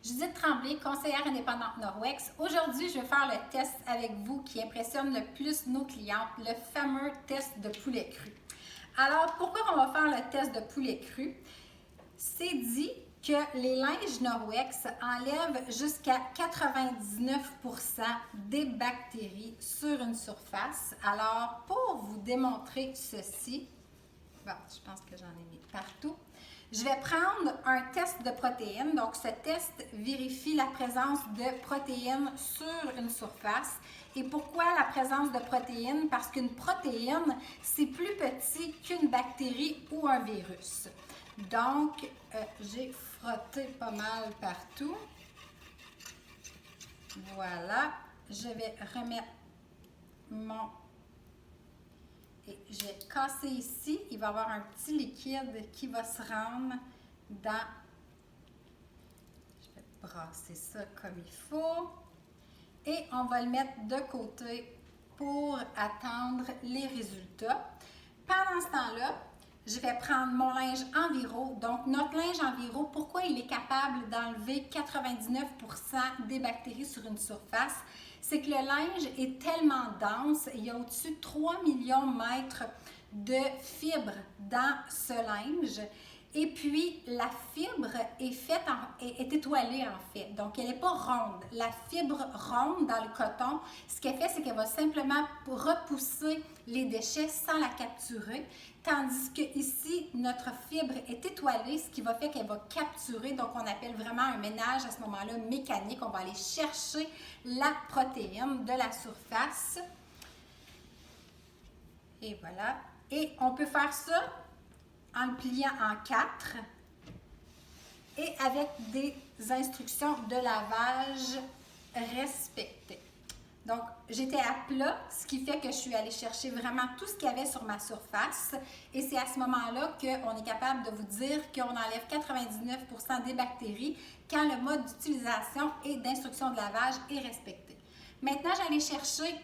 Judith Tremblay, conseillère indépendante Norwex. Aujourd'hui, je vais faire le test avec vous qui impressionne le plus nos clientes, le fameux test de poulet cru. Alors, pourquoi on va faire le test de poulet cru? C'est dit que les linges Norwex enlèvent jusqu'à 99% des bactéries sur une surface. Alors, pour vous démontrer ceci, bon, je pense que j'en ai mis partout. Je vais prendre un test de protéines. Donc, ce test vérifie la présence de protéines sur une surface. Et pourquoi la présence de protéines? Parce qu'une protéine, c'est plus petit qu'une bactérie ou un virus. Donc, j'ai frotté pas mal partout. Voilà. Je vais remettre mon... Et je vais casser ici. Il va y avoir un petit liquide qui va se rendre dans... Je vais brasser ça comme il faut. Et on va le mettre de côté pour attendre les résultats. Pendant ce temps-là, je vais prendre mon linge Enviro. Donc, notre linge Enviro, pourquoi il est capable d'enlever 99% des bactéries sur une surface? C'est que le linge est tellement dense, il y a au-dessus de 3 millions de mètres de fibres dans ce linge. Et puis, la fibre est étoilée en fait. Donc, elle n'est pas ronde. La fibre ronde dans le coton, ce qu'elle fait, c'est qu'elle va simplement repousser les déchets sans la capturer. Tandis que ici, notre fibre est étoilée, ce qui va faire qu'elle va capturer. Donc, on appelle vraiment un ménage à ce moment-là mécanique. On va aller chercher la protéine de la surface. Et voilà. Et on peut faire ça en le pliant en 4 et avec des instructions de lavage respectées. Donc, j'étais à plat, ce qui fait que je suis allée chercher vraiment tout ce qu'il y avait sur ma surface. Et c'est à ce moment-là qu'on est capable de vous dire qu'on enlève 99% des bactéries quand le mode d'utilisation et d'instruction de lavage est respecté. Maintenant, j'allais chercher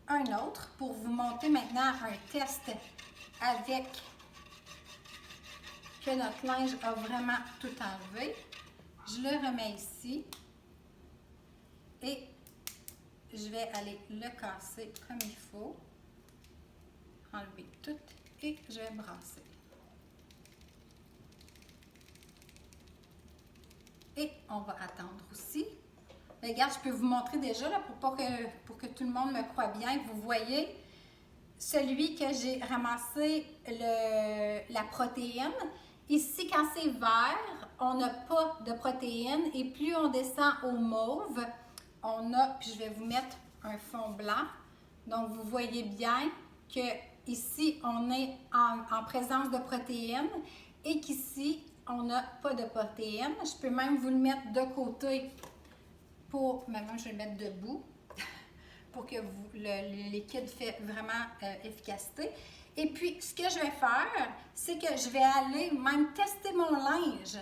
un autre pour vous montrer maintenant un test avec que notre linge a vraiment tout enlevé. Je le remets ici et je vais aller le casser comme il faut, enlever tout et je vais brasser. Et on va attendre aussi. Mais regarde, je peux vous montrer déjà là, pour que tout le monde me croie bien. Vous voyez, celui que j'ai ramassé la protéine. Ici, quand c'est vert, on n'a pas de protéines et plus on descend au mauve, on a, puis je vais vous mettre un fond blanc. Donc, vous voyez bien que ici, on est en présence de protéines et qu'ici, on n'a pas de protéines. Je peux même vous le mettre de côté pour, maintenant je vais le mettre debout pour que le liquide fait vraiment efficacité. Et puis, ce que je vais faire, c'est que je vais aller même tester mon linge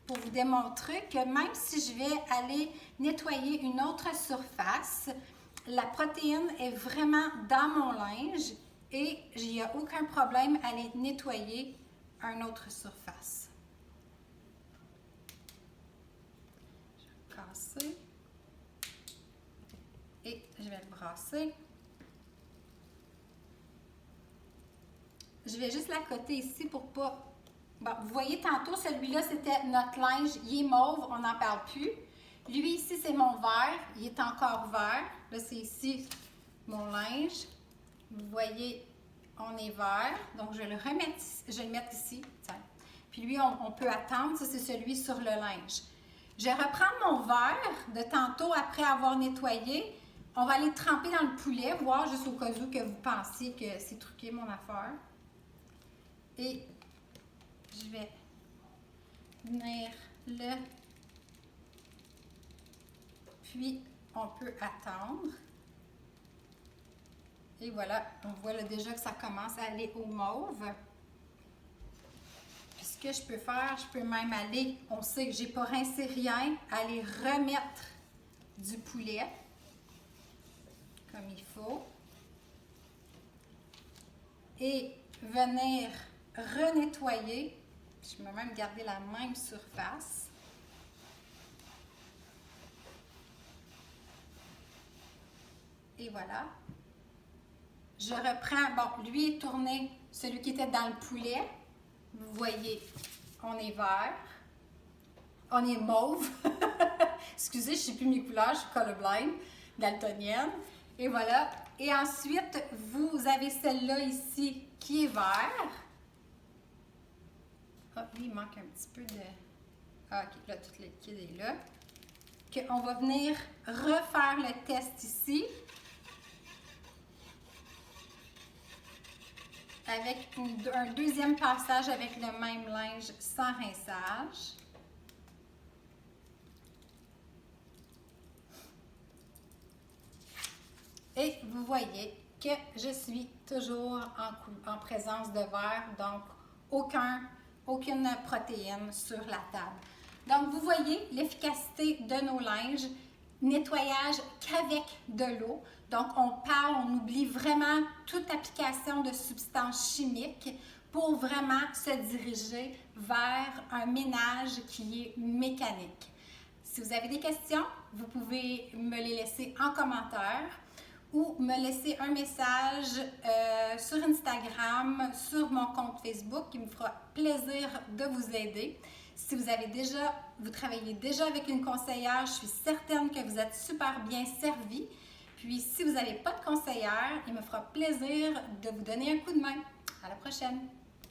pour vous démontrer que même si je vais aller nettoyer une autre surface, la protéine est vraiment dans mon linge et il n'y a aucun problème à aller nettoyer une autre surface. Je vais casser et je vais le brasser. Je vais juste l'accoter ici pour pas... Bon, vous voyez, tantôt, celui-là, c'était notre linge. Il est mauve, on n'en parle plus. Lui, ici, c'est mon vert. Il est encore vert. Là, c'est ici mon linge. Vous voyez, on est vert. Donc, je vais le mettre ici. Tiens. Puis lui, on peut attendre. Ça, c'est celui sur le linge. Je vais reprendre mon verre de tantôt après avoir nettoyé. On va aller tremper dans le poulet, voir juste au cas où que vous pensiez que c'est truqué mon affaire. Et je vais venir le... Puis, on peut attendre. Et voilà, on voit là déjà que ça commence à aller au mauve. Puis ce que je peux faire, je peux même aller, on sait que j'ai pas rincé rien, aller remettre du poulet comme il faut. Et venir renettoyer. Je vais même garder la même surface. Et voilà. Je reprends, bon, lui est tourné, celui qui était dans le poulet. Vous voyez, on est vert. On est mauve. Excusez, je ne sais plus mes couleurs, je suis colorblind, daltonienne. Et voilà. Et ensuite, vous avez celle-là ici qui est vert. Ah, lui, il manque un petit peu de... Ah, ok, là, tout le liquide est là. On va venir refaire le test ici. Avec un deuxième passage avec le même linge sans rinçage. Et vous voyez que je suis toujours en présence de verre, donc aucune protéine sur la table. Donc, vous voyez l'efficacité de nos linges, nettoyage qu'avec de l'eau. Donc, on oublie vraiment toute application de substances chimiques pour vraiment se diriger vers un ménage qui est mécanique. Si vous avez des questions, vous pouvez me les laisser en commentaire ou me laisser un message sur Instagram, sur mon compte Facebook, qui me fera plaisir de vous aider. Si vous travaillez déjà avec une conseillère, je suis certaine que vous êtes super bien servi. Puis si vous n'avez pas de conseillère, il me fera plaisir de vous donner un coup de main. À la prochaine!